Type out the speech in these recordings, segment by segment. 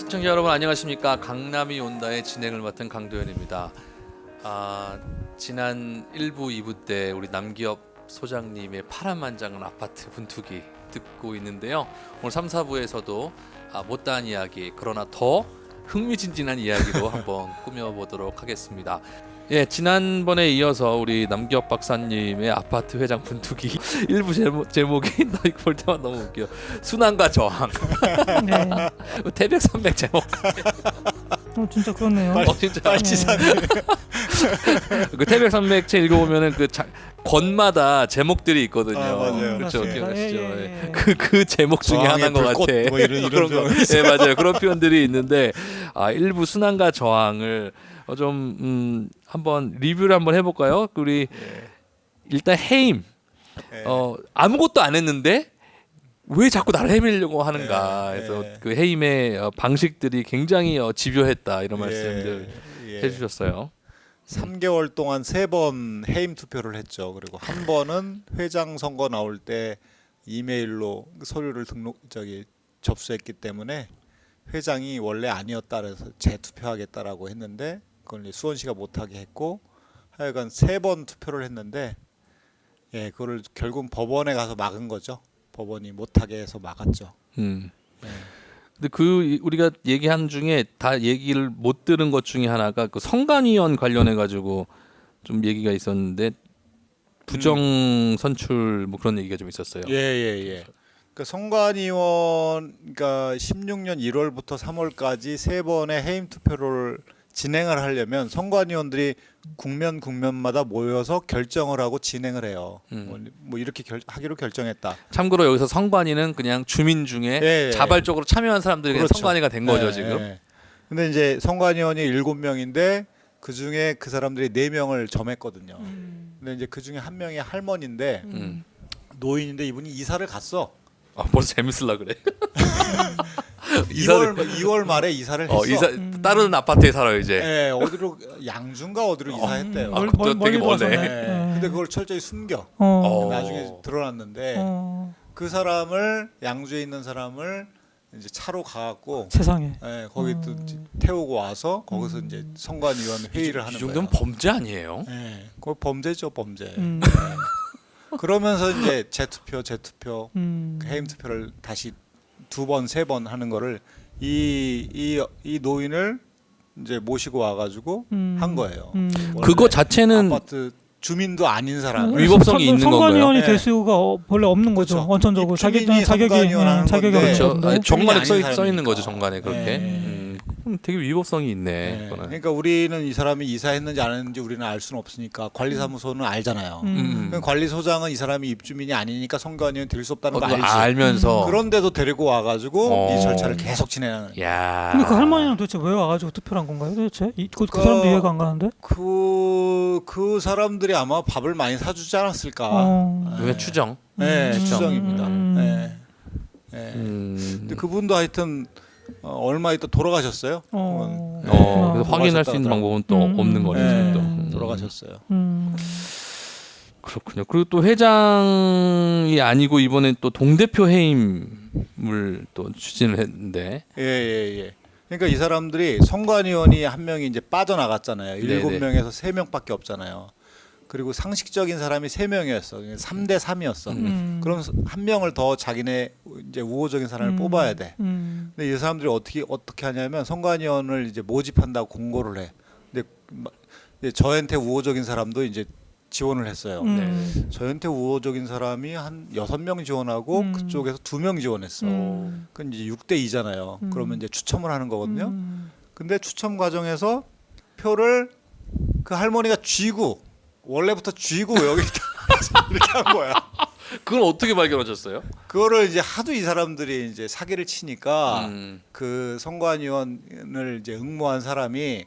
시청자 여러분 안녕하십니까. 강남이 온다의 진행을 맡은 강도현입니다. 지난 1부 2부 때 우리 남기업 소장님의 파란만장한 아파트 분투기 듣고 있는데요. 오늘 3, 4부에서도 못다한 이야기, 그러나 더 흥미진진한 이야기로 한번 꾸며보도록 하겠습니다. 예, 지난번에 이어서 우리 남기업 박사님의 아파트 회장 분투기 일부 제목이 나 이거 볼 때마다 너무 웃겨. 순환과 저항. 네. 태백산맥 제목. 진짜 그렇네요. 진짜. 빨치산이. 그 태백산맥 책 읽어보면은 권마다 제목들이 있거든요. 맞아요. 그렇죠, 맞습니다. 기억나시죠? 예, 예. 그 제목 중에 하나인 것 불꽃, 같아. 뭐 이런 그런 거. 표현. 네, 맞아요. 그런 표현들이 있는데 일부 순환과 저항을 좀 한번 리뷰를 한번 해볼까요? 우리 일단 해임. 아무것도 안 했는데 왜 자꾸 나를 헤매려고 하는가 해서 그 해임의 방식들이 굉장히 집요했다 이런 말씀들 해주셨어요. 3개월 동안 3번 해임 투표를 했죠. 그리고 한 번은 회장 선거 나올 때 이메일로 서류를 접수했기 때문에 회장이 원래 아니었다 그래서 재투표하겠다라고 했는데 그걸 수원시가 못하게 했고 하여간 3번 투표를 했는데 그거를 결국 법원에 가서 막은 거죠. 법원이 못하게 해서 막았죠. 근데 우리가 얘기한 중에 다 얘기를 못 들은 것 중에 하나가 그 선관위원 관련해 가지고 좀 얘기가 있었는데 부정 선출 뭐 그런 얘기가 좀 있었어요. 예. 그러니까 선관위원 그러니까 16년 1월부터 3월까지 3번의 해임 투표를 진행을 하려면 선관위원들이 국면마다 모여서 결정을 하고 진행을 해요. 뭐 이렇게 하기로 결정했다. 참고로 여기서 선관위는 그냥 주민 중에 자발적으로 참여한 사람들이 그냥 그렇죠. 선관위가 된 거죠 지금. 근데 이제 선관위원이 7명인데 그 중에 그 사람들이 4명을 점했거든요. 근데 이제 그 중에 한 명이 할머니인데 노인인데 이분이 이사를 갔어. 벌써 재밌을라 그래. 2월 말에 이사를 했어. 다른 아파트에 살아요 이제. 네, 어디로 양준가 어디로 이사했대요. 그것도 되게 멀네. 근데 그걸 철저히 숨겨. 나중에 드러났는데 그 사람을 양주에 있는 사람을 이제 차로 가갖고 세상에. 거기 또 태우고 와서 거기서 이제 선관위원 회의를 하는 이 정도면 거예요. 범죄 아니에요? 그거 범죄죠, 범죄. 그러면서 이제 재투표 해임 투표를 다시 2번, 3번 하는 거를 이 노인을 이제 모시고 와가지고 한 거예요. 그거 자체는 아파트 주민도 아닌 사람. 위법성이 있는 건가요? 선관위원이 될 수가 원래 없는 거죠. 그렇죠. 원천적으로 자격이 선관위원하는 그렇죠. 건데 정관에 주민이 아닌 써 있는 거죠 사람이니까. 정관에 그렇게. 되게 위법성이 있네. 그러니까 우리는 이 사람이 이사했는지 안 했는지 우리는 알 수는 없으니까 관리사무소는 알잖아요. 그러니까 관리소장은 이 사람이 입주민이 아니니까 선관위원 될 수 없다는 거 알지. 알면서. 그런데도 데리고 와가지고 이 절차를 계속 진행하는. 야. 근데 그 할머니는 도대체 왜 와가지고 투표를 한 건가요? 도대체 그 사람도 이해가 안 가는데. 그 사람들이 아마 밥을 많이 사주지 않았을까. 왜 추정? 추정입니다. 근데 그분도 하여튼 얼마 있다 돌아가셨어요. 그래서 확인할 수 있는 방법은 또 없는 거네요. 또. 돌아가셨어요. 그렇군요. 그리고 또 회장이 아니고 이번엔 또 동대표 해임을 또 추진을 했는데. 예. 그러니까 이 사람들이 선관위원이 한 명이 이제 빠져나갔잖아요. 7명에서 3명밖에 없잖아요. 그리고 상식적인 사람이 3명이었어. 3대 3이었어. 그럼 한 명을 더 자기네 이제 우호적인 사람을 뽑아야 돼. 근데 이 사람들이 어떻게 하냐면 선관위원을 이제 모집한다고 공고를 해. 근데 저한테 우호적인 사람도 이제 지원을 했어요. 저한테 우호적인 사람이 한 6명 지원하고 그쪽에서 2명 지원했어. 그건 이제 6대 2잖아요. 그러면 이제 추첨을 하는 거거든요. 근데 추첨 과정에서 표를 그 할머니가 원래부터 쥐고 여기 이렇게 한 거야. 그걸 어떻게 발견하셨어요? 그거를 이제 하도 이 사람들이 이제 사기를 치니까 그 선관위원을 이제 응모한 사람이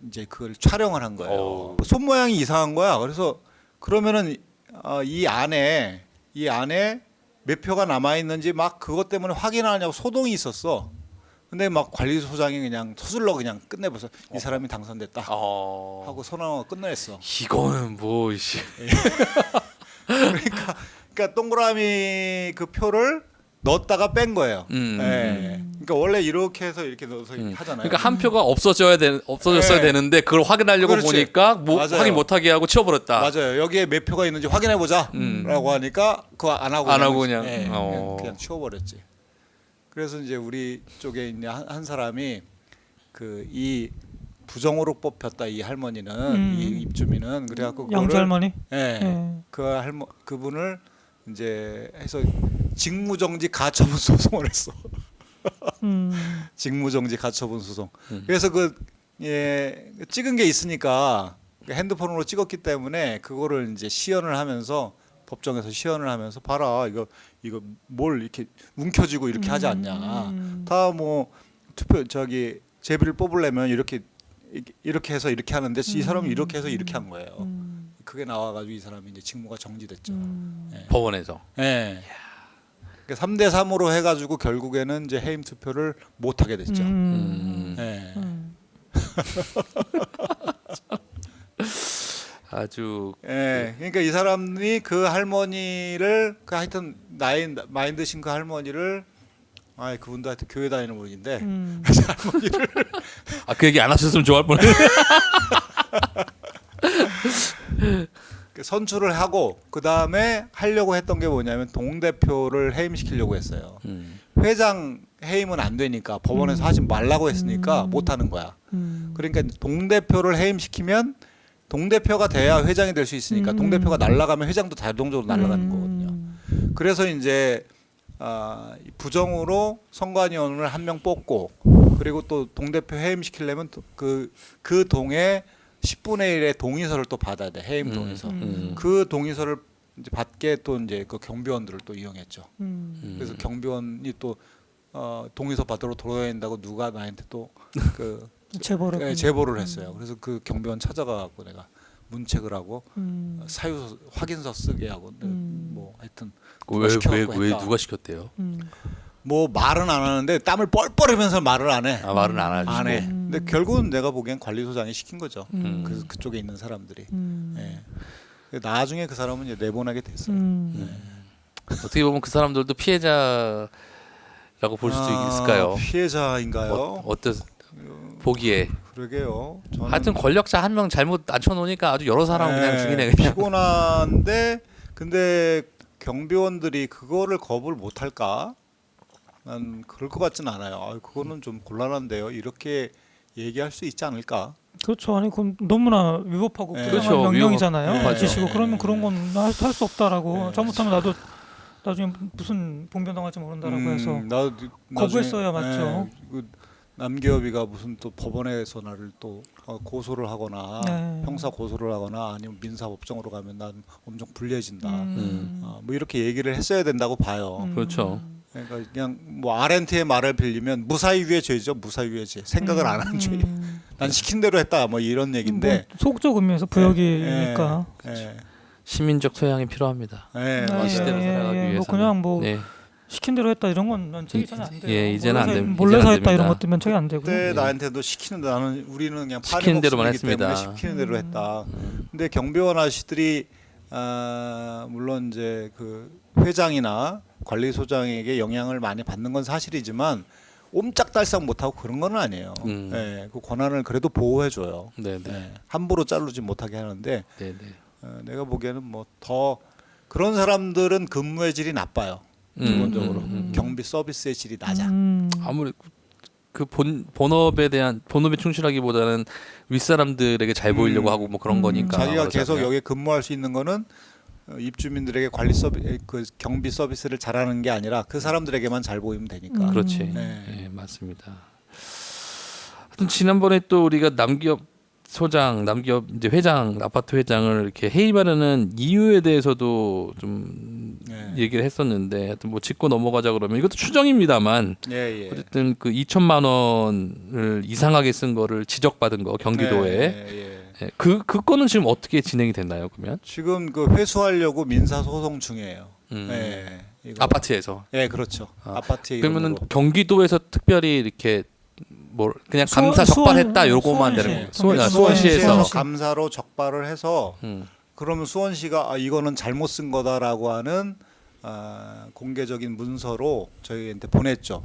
이제 그걸 촬영을 한 거예요. 손 모양이 이상한 거야. 그래서 그러면은 이 안에 몇 표가 남아 있는지 막 그것 때문에 확인하냐고 소동이 있었어. 근데 막 관리소장이 그냥 서둘러 그냥 끝내버려. 이 사람이 당선됐다 하고 선언하고 끝냈어. 이거는 뭐 이씨. 그러니까 동그라미 그 표를 넣었다가 뺀 거예요. 그러니까 그러니까 원래 이렇게 해서 이렇게 넣어서 하잖아요. 그러니까 한 표가 없어졌어야 네. 되는데 그걸 확인하려고 그렇지. 보니까 맞아요. 확인 못하게 하고 치워버렸다. 맞아요. 여기에 몇 표가 있는지 확인해 보자라고 하니까 그거 안 하고 그냥. 예, 어. 그냥 치워버렸지. 그래서 이제 우리 쪽에 있는 한 사람이 그 이 부정으로 뽑혔다 이 할머니는 이 입주민은 그래갖고 양주 할머니. 예, 예. 그분을 이제 해서 직무정지 가처분 소송을 했어. 직무정지 가처분 소송. 그래서 찍은 게 있으니까 핸드폰으로 찍었기 때문에 그거를 이제 시연을 하면서 법정에서 시연을 하면서 봐라 이거 뭘 이렇게 움켜쥐고 이렇게 하지 않냐. 다 뭐 투표 제비를 뽑으려면 이렇게 해서 이렇게 하는데 이 사람이 이렇게 해서 이렇게 한 거예요. 그게 나와가지고 이 사람이 이제 직무가 정지됐죠. 예. 법원에서. 예. 3대 3으로 해가지고 결국에는 이제 해임 투표를 못 하게 됐죠. 예. 아주 예. 그러니까 이 사람이 그 할머니를 하여튼 마인 드신 그 할머니를 그분도 하여튼 교회 다니는 분인데 그 할머니를 그 얘기 안 하셨으면 좋아할 뻔해. 선출을 하고 그 다음에 하려고 했던 게 뭐냐면 동대표를 해임시키려고 했어요. 회장 해임은 안 되니까 법원에서 하지 말라고 했으니까 못 하는 거야. 그러니까 동대표를 해임시키면 동대표가 돼야 회장이 될 수 있으니까 동대표가 날아가면 회장도 자동적으로 날아가는 거거든요. 그래서 이제 부정으로 선관위원을 한 명 뽑고 그리고 또 동대표 해임시키려면 그 동에 10분의 1의 동의서를 또 받아야 돼. 해임 동의서. 그 동의서를 이제 받게 또 이제 그 경비원들을 또 이용했죠. 그래서 경비원이 또 동의서 받으러 돌아다닌다고 누가 나한테 또 그 제보를 했어요. 그래서 그 경비원 찾아가고 내가 문책을 하고 사유 확인서 쓰게 하고 뭐 하여튼 왜 누가 시켰대요? 뭐 말은 안 하는데 땀을 뻘뻘 흘리면서 말을 안 해. 말은 안 하시고. 안 해. 근데 결국은 내가 보기엔 관리소장이 시킨 거죠. 그래서 그쪽에 있는 사람들이. 예. 나중에 그 사람은 이제 내보내게 됐어요. 어떻게 보면 그 사람들도 피해자라고 볼 수도 있을까요? 피해자인가요? 어떤 보기에. 그러게요. 하여튼 권력자 한 명 잘못 앉혀놓으니까 아주 여러 사람 그냥 죽이네 그냥. 피곤한데 근데 경비원들이 그거를 거부를 못 할까? 난 그럴 것 같지는 않아요. 그거는 좀 곤란한데요. 이렇게 얘기할 수 있지 않을까? 그렇죠. 아니 그건 너무나 위법하고 네. 부당한 그렇죠. 명령이잖아요. 위법. 지시고 네. 그러면 그런 건 할 수 없다라고. 네. 잘못하면 나도 나중에 무슨 봉변당할지 모른다라고 해서 나도 거부했어야 맞죠. 남기업이가 무슨 또 법원에서 나를 또 고소를 하거나 네. 형사 고소를 하거나 아니면 민사 법정으로 가면 난 엄청 불리해진다. 뭐 이렇게 얘기를 했어야 된다고 봐요. 그렇죠. 그러니까 그냥 뭐 아렌트의 말을 빌리면 무사히유의 죄죠. 무사히유의 죄. 생각을 안 한 죄. 난 시킨 대로 했다. 뭐 이런 얘기인데. 뭐 소극적 의미에서 부역이니까. 시민적 소양이 필요합니다. 맞아요. 시대를 살아가기 위해서는. 뭐 그냥 뭐 네. 시킨 대로 했다 이런 건 면책이 잘 안 돼요. 예, 이제는 안 됩니다. 몰래서 이제는 안 했다 이런 됩니다. 것도 면책이 안 되고. 그때 나한테도 시키는데 우리는 그냥 시키는 대로만 판의 목숨이기 때문에 했습니다. 시키는 대로 했다. 근데 경비원 아저씨들이 물론 이제 그 회장이나 관리소장에게 영향을 많이 받는 건 사실이지만 옴짝달싹 못하고 그런 건 아니에요. 그 권한을 그래도 보호해줘요. 네네. 함부로 자르지 못하게 하는데 네네. 내가 보기에는 뭐 더 그런 사람들은 근무의 질이 나빠요. 기본적으로 경비 서비스의 질이 낮아. 아무리 그 본업에 충실하기보다는 윗사람들에게 잘 보이려고 하고 뭐 그런 거니까. 자기가 그렇잖아요. 계속 여기 근무할 수 있는 거는 입주민들에게 그 경비 서비스를 잘하는 게 아니라 그 사람들에게만 잘 보이면 되니까. 그렇지. 네. 네, 맞습니다. 하여튼 지난번에 또 우리가 남기업 이제 회장, 아파트 회장을 이렇게 해임하려는 이유에 대해서도 좀 얘기를 했었는데, 하여튼 뭐 짚고 넘어가자 그러면 이것도 추정입니다만, 어쨌든 그 2천만 원을 이상하게 쓴 거를 지적받은 거 경기도에, 그 건은 지금 어떻게 진행이 됐나요? 그러면 지금 그 회수하려고 민사 소송 중이에요. 이거. 아파트에서. 네, 그렇죠. 아파트에 그러면은 이름으로. 경기도에서 특별히 이렇게 뭐 그냥 감사 적발했다 요거만 되는 거예요. 수원시에서 감사로 적발을 해서 그러면 수원시가 이거는 잘못 쓴 거다라고 하는 공개적인 문서로 저희한테 보냈죠.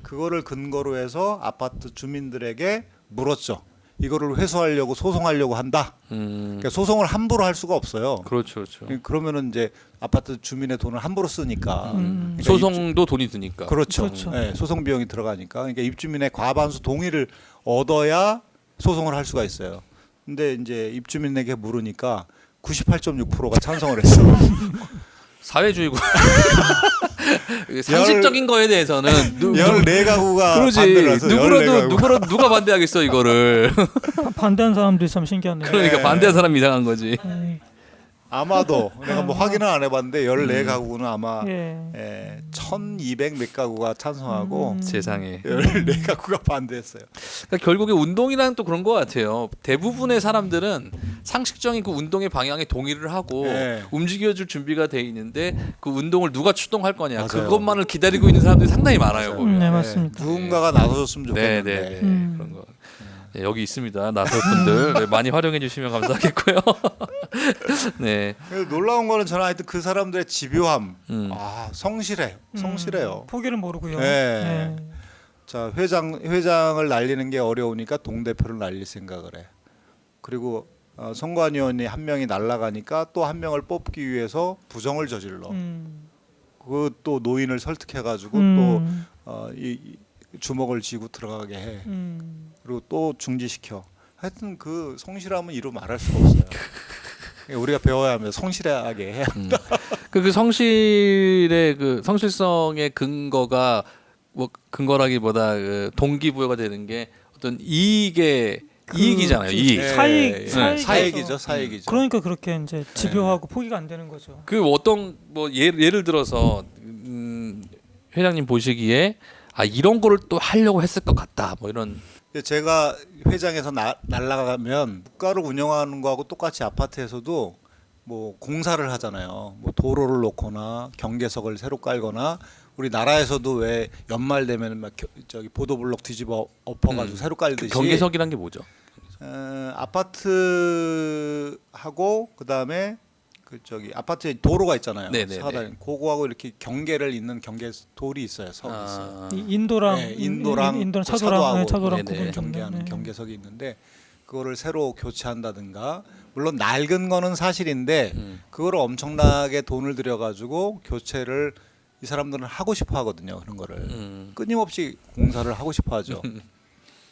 그거를 근거로 해서 아파트 주민들에게 물었죠. 이거를 회수하려고 소송하려고 한다. 그러니까 소송을 함부로 할 수가 없어요. 그렇죠, 그렇죠. 그러면은 이제 아파트 주민의 돈을 함부로 쓰니까 그러니까 소송도 돈이 드니까. 그렇죠. 그렇죠. 네, 소송 비용이 들어가니까 그러니까 입주민의 과반수 동의를 얻어야 소송을 할 수가 있어요. 근데 이제 입주민에게 물으니까 98.6%가 찬성을 했어. 사회주의고 상식적인 거에 대해서는 14가구가 그러지. 반대를 해서 14가구가. 누구라도 누가 반대하겠어 이거를. 반대한 사람들이 참 신기하네요. 그러니까 네. 반대한 사람이 이상한 거지. 아마도 내가 뭐 확인은 안 해봤는데 14가구는 아마 예. 1200 몇 가구가 찬성하고 세상에. 14가구가 반대했어요. 그러니까 결국에 운동이랑 또 그런 것 같아요. 대부분의 사람들은 상식적인 그 운동의 방향에 동의를 하고 네. 움직여줄 준비가 돼 있는데 그 운동을 누가 추동할 거냐 맞아요. 그것만을 기다리고 있는 사람들이 상당히 많아요. 보면. 네, 맞습니다. 누군가가 나서줬으면 네, 좋겠는데. 네, 네. 그런 거. 네, 여기 있습니다. 나설 분들 네, 많이 활용해 주시면 감사하겠고요. 네. 그래서 놀라운 거는 저는 하여튼 그 사람들의 집요함, 성실해요. 성실해요. 포기를 모르고요. 네. 자 회장을 날리는 게 어려우니까 동 대표를 날릴 생각을 해. 그리고 선관위원이 한 명이 날아가니까 또 한 명을 뽑기 위해서 부정을 저질러. 그 또 노인을 설득해가지고 이 주먹을 쥐고 들어가게 해. 그리고 또 중지시켜. 하여튼 그 성실함은 이루 말할 수가 없어요. 우리가 배워야 하면 성실하게 해야. 그 성실의 그 성실성의 근거가 뭐 근거라기보다 그 동기부여가 되는 게 어떤 이익이잖아요. 이익. 사익이죠, 사익이죠. 그러니까 그렇게 이제 집요하고 포기가 안 되는 거죠. 그 어떤 뭐 예를 들어서 회장님 보시기에 이런 거를 또 하려고 했을 것 같다. 뭐 이런. 제가 회장에서 날아가면 국가를 운영하는 거하고 똑같이 아파트에서도 뭐 공사를 하잖아요. 뭐 도로를 놓거나 경계석을 새로 깔거나 우리 나라에서도 왜 연말 되면 막 저기 보도블록 뒤집어 엎어가지고 새로 깔듯이. 경계석이란 게 뭐죠? 아파트하고 그다음에 그 저기 아파트에 도로가 있잖아요. 사다리 그거하고 이렇게 경계를 잇는 경계 돌이 있어요. 석이 있어요. 인도랑 인도랑 차도랑 구분 경계하는 경계석이 있는데 그거를 새로 교체한다든가 물론 낡은 거는 사실인데 그거를 엄청나게 돈을 들여가지고 교체를 이 사람들은 하고 싶어 하거든요. 그런 거를 끊임없이 공사를 하고 싶어 하죠.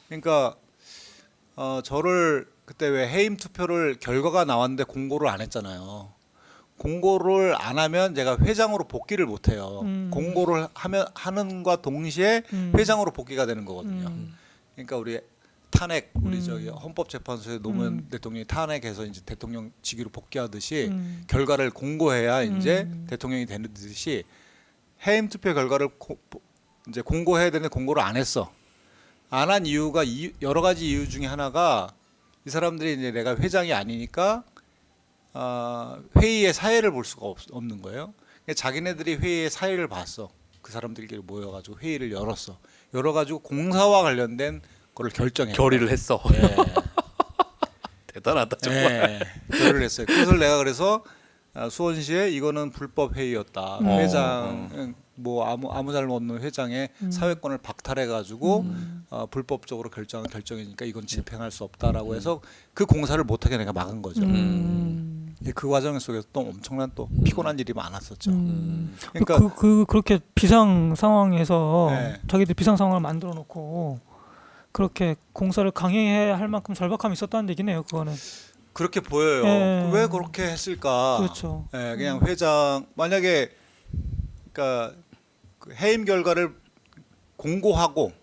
그러니까 저를 그때 왜 해임 투표를 결과가 나왔는데 공고를 안 했잖아요. 공고를 안 하면 제가 회장으로 복귀를 못 해요. 공고를 하는과 동시에 회장으로 복귀가 되는 거거든요. 그러니까 우리 탄핵 우리 저기 헌법재판소에 노무현 대통령이 탄핵해서 이제 대통령 직위로 복귀하듯이 결과를 공고해야 이제 대통령이 되는 듯이 해임 투표 결과를 이제 공고해야 되는데 공고를 안 했어. 안 한 이유가 여러 가지 이유 중에 하나가 이 사람들이 이제 내가 회장이 아니니까 회의의 사회를 볼 수가 없는 거예요. 그러니까 자기네들이 회의의 사회를 봤어. 그 사람들끼리 모여가지고 회의를 열었어. 열어가지고 공사와 관련된 거를 결정해. 결의를 했어. 네. 대단하다 정말. 네. 결의를 했어요. 그것을 내가 그래서 수원시에 이거는 불법 회의였다. 회장 뭐 아무 잘못 없는 회장의 사회권을 박탈해가지고 불법적으로 결정한 결정이니까 이건 집행할 수 없다라고 해서 그 공사를 못하게 내가 막은 거죠. 그 과정 속에서 또 엄청난 또 피곤한 일이 많았었죠. 그러니까 그렇게 비상 상황에서 자기들 비상 상황을 만들어 놓고 그렇게 공사를 강행해야 할 만큼 절박함이 있었다는 얘기네요. 그거는. 그렇게 보여요. 왜 그렇게 했을까? 그렇죠. 그냥 회장 만약에 그러니까 그 해임 결과를 공고하고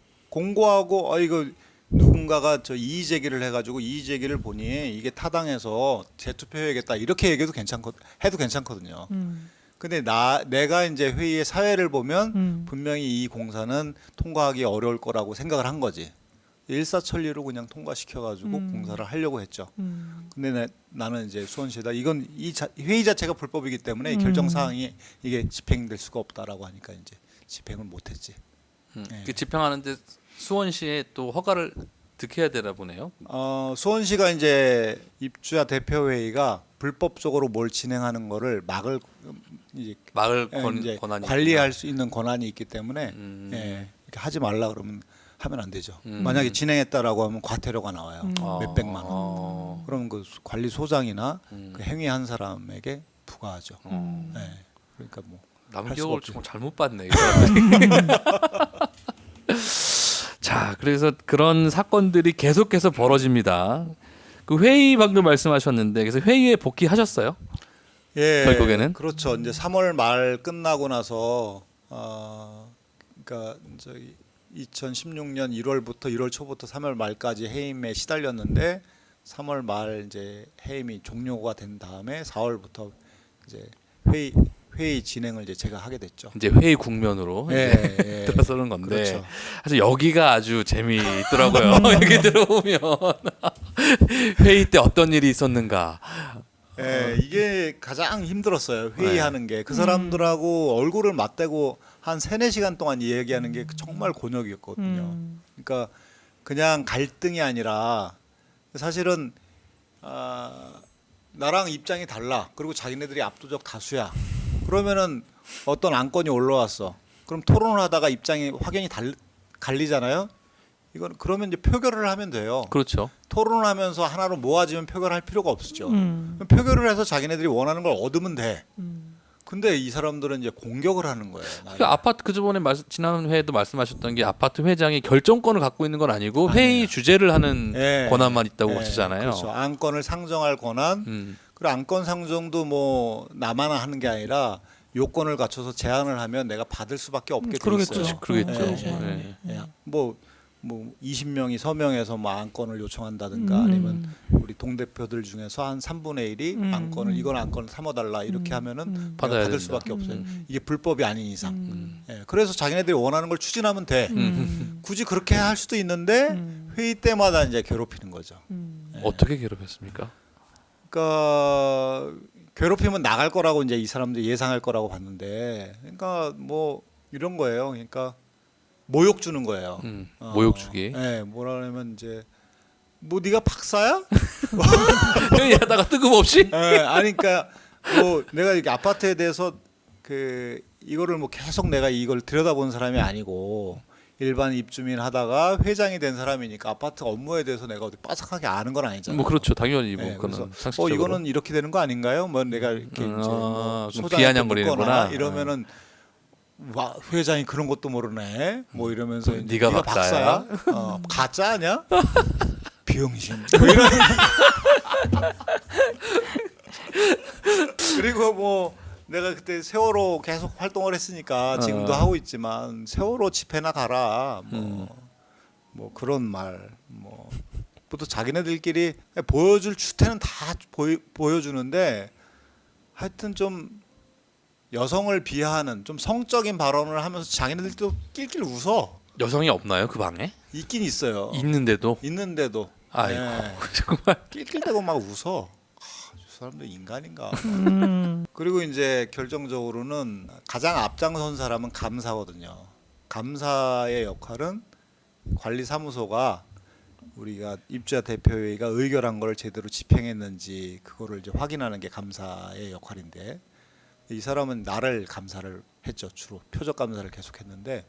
이거 누군가가 저 이의 제기를 해가지고 이의 제기를 보니 이게 타당해서 재투표해야겠다 이렇게 얘기해도 괜찮거든요. 근데 내가 이제 회의의 사회를 보면 분명히 이 공사는 통과하기 어려울 거라고 생각을 한 거지. 일사천리로 그냥 통과시켜가지고 공사를 하려고 했죠. 근데 나는 이제 수원시에다 이건 회의 자체가 불법이기 때문에 이 결정 사항이 이게 집행될 수가 없다라고 하니까 이제 집행을 못했지. 그 집행하는데 수원시에 또 허가를 득해야 되나 보네요. 수원시가 이제 입주자 대표 회의가 불법적으로 뭘 진행하는 거를 막을 막을 이제 권한이 관리할 수 있는 권한이 있기 때문에 이렇게 하지 말라 그러면 하면 안 되죠. 만약에 진행했다라고 하면 과태료가 나와요. 몇백만 원. 그럼 그 관리소장이나 그 행위한 사람에게 부과하죠. 네. 그러니까 뭐 남격을 정말 잘못 봤네. 이 사람들이. 자, 그래서 그런 사건들이 계속해서 벌어집니다. 그 회의 방금 말씀하셨는데 그래서 회의에 복귀하셨어요? 예, 결국에는? 그렇죠. 이제 3월 말 끝나고 나서 그러니까 저기 2016년 1월부터 1월 초부터 3월 말까지 해임에 시달렸는데 3월 말 이제 해임이 종료가 된 다음에 4월부터 이제 회의 진행을 이제 제가 하게 됐죠. 이제 회의 국면으로 이제 들어서는 건데 그렇죠. 사실 여기가 아주 재미있더라고요. 얘기 들어보면 회의 때 어떤 일이 있었는가. 예, 이게 가장 힘들었어요. 회의하는 게. 그 사람들하고 얼굴을 맞대고 한 3-4시간 동안 얘기하는 게 정말 곤욕이었거든요. 그러니까 그냥 갈등이 아니라 사실은 나랑 입장이 달라. 그리고 자기네들이 압도적 다수야. 그러면은 어떤 안건이 올라왔어. 그럼 토론을 하다가 입장이 확연히 갈리잖아요. 이건 그러면 이제 표결을 하면 돼요. 그렇죠. 토론을 하면서 하나로 모아지면 표결할 필요가 없었죠. 표결을 해서 자기네들이 원하는 걸 얻으면 돼. 근데 이 사람들은 이제 공격을 하는 거예요. 그 아파트 그 저번에 지난 회에도 말씀하셨던 게 아파트 회장이 결정권을 갖고 있는 건 아니고 회의 주재를 하는 권한만 있다고 하시잖아요. 그렇죠. 안건을 상정할 권한. 그리고 안건 상정도 뭐 나만 하는 게 아니라 요건을 갖춰서 제안을 하면 내가 받을 수밖에 없게 돼 있어요. 그러겠죠. 뭐 20명이 서명해서 뭐 안건을 요청한다든가 아니면 우리 동대표들 중에서 한 3분의 1이 안건을 이건 안건을 삼아달라 이렇게 하면은 받아야 받을 된다. 수밖에 없어요. 이게 불법이 아닌 이상. 그래서 자기네들이 원하는 걸 추진하면 돼. 굳이 그렇게 할 수도 있는데 회의 때마다 이제 괴롭히는 거죠. 어떻게 괴롭혔습니까? 그러니까 괴롭히면 나갈 거라고 이제 이 사람들이 예상할 거라고 봤는데, 그러니까 뭐 이런 거예요. 그러니까 모욕 주는 거예요. 모욕 주기. 네, 뭐라 그러면 이제 뭐 네가 박사야? 회의하다가 뜬금없이? 네, 아니 그러니까 뭐 내가 이렇게 아파트에 대해서 그 이거를 뭐 계속 내가 이걸 들여다본 사람이 아니고 일반 입주민 하다가 회장이 된 사람이니까 아파트 업무에 대해서 내가 어디 빠삭하게 아는 건 아니잖아요. 뭐 그렇죠, 당연히 뭐 네, 그거는 그래서 상식적으로. 이거는 이렇게 되는 거 아닌가요? 뭐 내가 이렇게 이제 뭐 좀 소장한테 비아냥거리는구나. 묻거나 이러면은 와, 회장이 그런 것도 모르네. 뭐 이러면서 네가 박사야? 가짜 아니야? 비용신. 뭐 이런. 그리고 뭐 내가 그때 세월호 계속 활동을 했으니까 지금도 하고 있지만 세월호 집회나 가라. 뭐 그런 말. 뭐 또 자기네들끼리 보여줄 추태는 다 보여주는데 하여튼 좀 여성을 비하하는 좀 성적인 발언을 하면서 자기네들도 낄낄 웃어. 여성이 없나요 그 방에? 있긴 있어요. 있는데도. 네. 아이고 정말. 낄낄대고 막 웃어. 저 사람들 인간인가. 그리고 이제 결정적으로는 가장 앞장선 사람은 감사거든요. 감사의 역할은 관리사무소가 우리가 입주자 대표회의가 의결한 걸 제대로 집행했는지 그거를 이제 확인하는 게 감사의 역할인데, 이 사람은 나를 감사를 했죠. 주로 표적 감사를 계속했는데,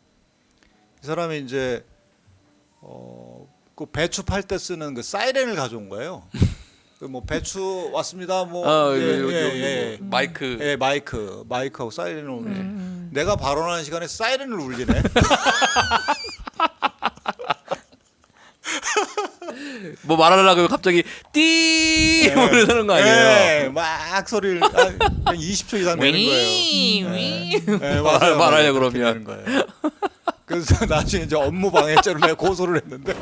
이 사람이 이제 그 배추 팔 때 쓰는 그 사이렌을 가져온 거예요. 뭐 배추 왔습니다. 뭐 마이크. 예, 마이크하고 사이렌을 오는데 내가 발언하는 시간에 사이렌을 울리네. 뭐 말하려고 갑자기 띠 뭐 이러는 거 아니에요? 네, 막 소리를 한 20초 이상 내는 거예요. 네, 맞아요. 말하려 그렇게 그러면. 되는 거예요. 그래서 나중에 이제 업무 방해죄로 내가 고소를 했는데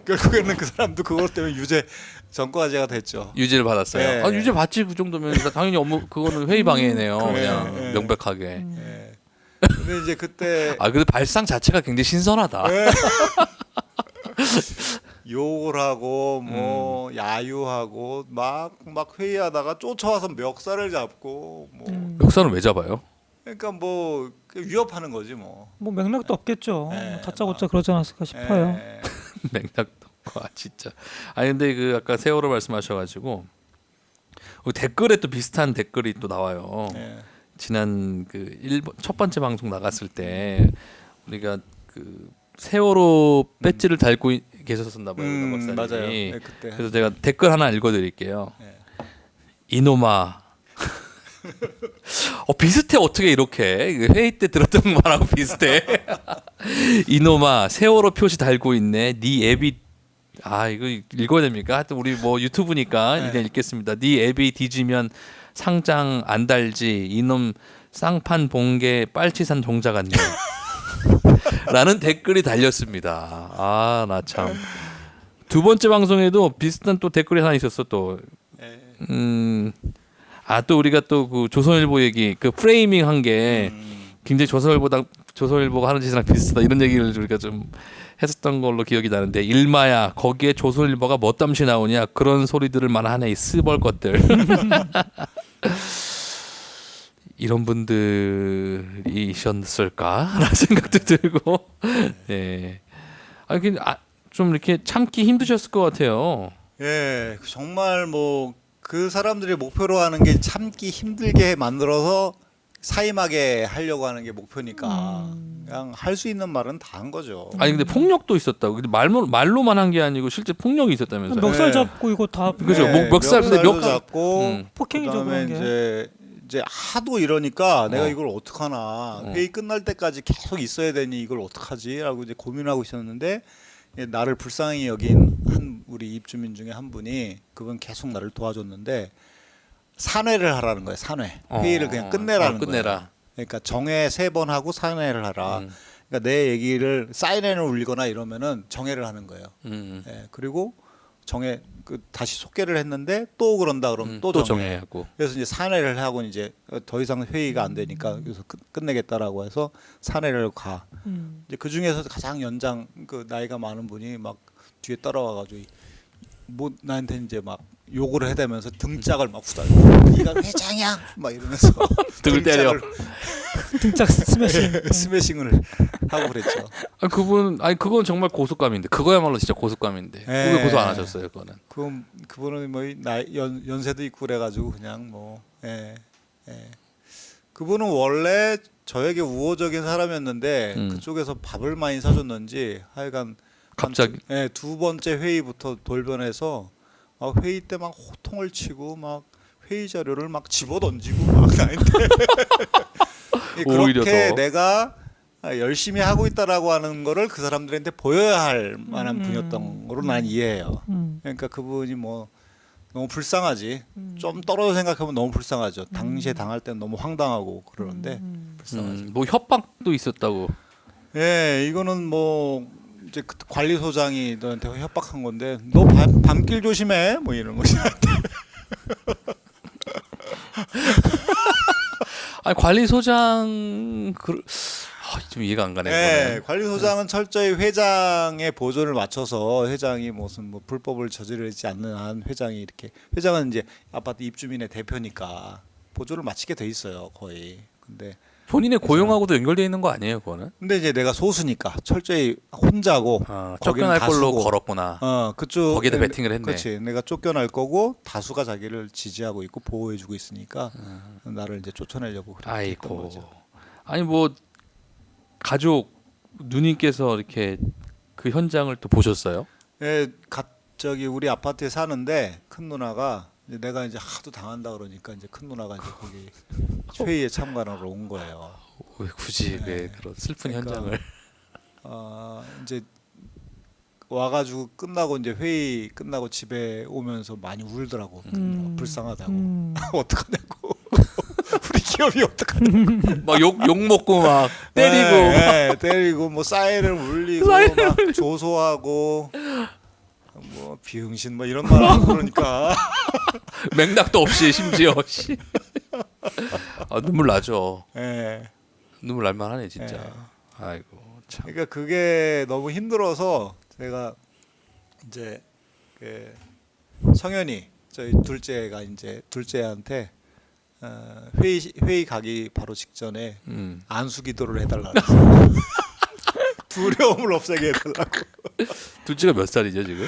결국에는 그 사람도 그것 때문에 유죄 전과제가 됐죠. 유죄를 받았어요. 네. 아, 유죄 받지 그 정도면 당연히 업무 그거는 회의 방해네요. 그냥 네. 명백하게. 네. 근데 이제 그때 아 근데 발상 자체가 굉장히 신선하다. 네. 욕을 하고 뭐 야유하고 막 회의하다가 쫓아와서 멱살을 잡고 뭐 역사는 왜 잡아요? 그러니까 뭐 위협하는 거지 뭐. 뭐 맥락도 없겠죠. 네, 다짜고짜 그러지 않았을까 싶어요. 네. 맥락도 없고 진짜. 아니 근데 그 아까 세월호 말씀하셔가지고 댓글에 또 비슷한 댓글이 또 나와요. 네. 지난 그 첫 번째 방송 나갔을 때 우리가 그 세월호 배지를 달고 계셨었나 봐요, 박사님이. 맞아요. 네, 그때. 그래서 제가 댓글 하나 읽어드릴게요. 네. 이놈아. 비슷해. 어떻게 이렇게 회의 때 들었던 말하고 비슷해. 이놈아, 세월호 표시 달고 있네. 네 앱이 이거 읽어야 됩니까? 하여튼 우리 뭐 유튜브니까 네. 그냥 읽겠습니다. 네 앱이 뒤지면 상장 안 달지. 이놈 쌍판 봉개 빨치산 종자 같네. 라는 댓글이 달렸습니다. 나 참. 두 번째 방송에도 비슷한 또 댓글이 하나 있었어 또. 네. 또 우리가 또 그 조선일보 얘기 그 프레이밍 한 게 굉장히 조선일보가 하는 짓이랑 비슷하다 이런 얘기를 우리가 좀 했었던 걸로 기억이 나는데 일마야 거기에 조선일보가 멋담시 나오냐 그런 소리들을 만하네 이 스벌 것들. 이런 분들이셨을까라는 생각도 들고. 네. 좀 이렇게 참기 힘드셨을 것 같아요. 예, 정말 뭐 그 사람들이 목표로 하는 게 참기 힘들게 만들어서 사임하게 하려고 하는 게 목표니까 그냥 할 수 있는 말은 다 한 거죠. 근데 폭력도 있었다고. 근데 말로만 한 게 아니고 실제 폭력이 있었다면서요. 멱살 네. 잡고 이거 다 그죠. 네, 멱살 근데 멱살도 잡고 폭행이죠, 그다음에 그런 게. 이제 하도 이러니까 내가 이걸 어떡하나 회의 끝날 때까지 계속 있어야 되니 이걸 어떡하지라고 이제 고민하고 있었는데 나를 불쌍히 여긴 한 우리 입주민 중에 한 분이 그분 계속 나를 도와줬는데 산회를 하라는 거예요. 산회 회의를 그냥 끝내라는 끝내라. 거예요. 그러니까 정회 3번 하고 산회를 하라. 그러니까 내 얘기를 사인회를 올리거나 이러면은 정회를 하는 거예요. 예, 그리고 정회 다시 속개를 했는데 또 그런다 그러면 또 정회하고. 그래서 이제 산회를 하고 이제 더 이상 회의가 안 되니까 그래서 끝내겠다라고 해서 산회를 가. 이제 그 중에서 가장 연장 그 나이가 많은 분이 막 뒤에 따라와가지고 뭐 나한테 이제 막 욕을 해대면서 등짝을 막 후달려. 네가 회장이야? 막 이러면서 등을 때려. 등짝 스매싱. 스매싱을 하고 그랬죠. 그건 정말 고속감인데 그거야말로 진짜 고속감인데 왜 고소 안 하셨어요 그거는? 그분은 뭐 연세도 있고 그래가지고 그냥 뭐 그분은 원래 저에게 우호적인 사람이었는데 그쪽에서 밥을 많이 사줬는지 하여간 갑자기 두 번째 회의부터 돌변해서 회의 때 막 호통을 치고 막 회의 자료를 막 집어던지고 막 나한테 오히려 그렇게 더. 내가 열심히 하고 있다라고 하는 거를 그 사람들한테 보여야 할 만한 분이었던 거로 난 이해해요. 그러니까 그분이 뭐 너무 불쌍하지. 좀 떨어져 생각하면 너무 불쌍하죠. 당시에 당할 때는 너무 황당하고 그러는데 불쌍하지. 뭐 협박도 있었다고. 예, 이거는 뭐 이제 그 관리소장이 너한테 협박한 건데 너 밤길 조심해 뭐 이런 거지. 관리소장 좀 이해가 안 가네. 네, 관리소장은 철저히 회장의 보조를 맞춰서 회장이 무슨 뭐 불법을 저지르지 않는 한 회장이 이렇게 회장은 이제 아파트 입주민의 대표니까 보조를 맞추게 돼 있어요 거의. 근데 본인의 고용하고도 연결돼 있는 거 아니에요, 그거는? 근데 이제 내가 소수니까 철저히 혼자고 쫓겨날 걸로 다수고. 걸었구나. 그쪽 거기다 베팅을 했네. 그렇지. 내가 쫓겨날 거고 다수가 자기를 지지하고 있고 보호해주고 있으니까 나를 이제 쫓아내려고 그랬던 아이고. 거죠. 아니 뭐 가족 누님께서 이렇게 그 현장을 또 보셨어요? 예, 저기 우리 아파트에 사는데 큰 누나가 이제 내가 이제 하도 당한다 그러니까 이제 큰 누나가 이제 거기 회의에 참관하러 온 거예요. 왜 굳이 왜 그런 슬픈 그러니까, 현장을? 이제 와가지고 끝나고 이제 회의 끝나고 집에 오면서 많이 울더라고. 불쌍하다고. 어떡하냐고. 우리 기업이 어떡하냐고. 막 욕 먹고 막 때리고. 때리고 뭐 사인을 울리고 막 조소하고 뭐 비응신 뭐 이런 말 하고 그러니까 맥락도 없이 심지어 눈물 나죠. 예. 눈물 날 만하네 진짜. 아이고 참. 그러니까 그게 너무 힘들어서 제가 이제 그 성현이 저희 둘째가 이제 둘째한테 회의 가기 바로 직전에 안수 기도를 해달라 그랬어요. 두려움을 없애게 해달라고. 둘째가 몇 살이죠 지금?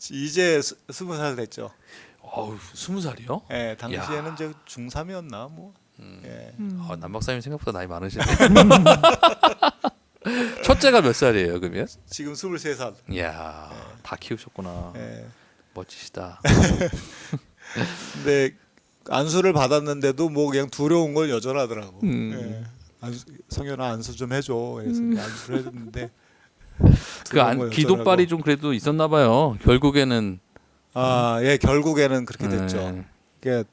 이제 20살 됐죠. 20살이요? 예, 당시에는 이제 중3이었나 뭐. 예. 남박사님 생각보다 나이 많으시네. 첫 첫째가 몇 살이에요, 그러면? 지금 23살. 이야, 다 키우셨구나. 예. 멋지시다. 근데 안수를 받았는데도 뭐 그냥 두려운 걸 여전하더라고. 예. 성현아 안수 좀 해줘. 그래서 안수를 해줬는데 기도빨이 좀 그래도 있었나 봐요. 결국에는 예, 결국에는 그렇게 됐죠. 네. 그러니까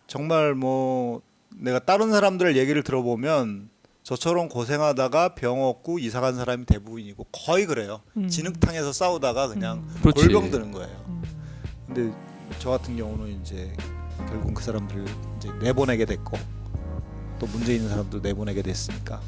정말 뭐 내가 다른 사람들 얘기를 들어보면 저처럼 고생하다가 병 얻고 이사 간 사람이 대부분이고 거의 그래요. 진흙탕에서 싸우다가 그냥 그렇지. 골병 드는 거예요. 근데 저 같은 경우는 이제 결국 그 사람들을 이제 내보내게 됐고 또 문제 있는 사람도 내보내게 됐으니까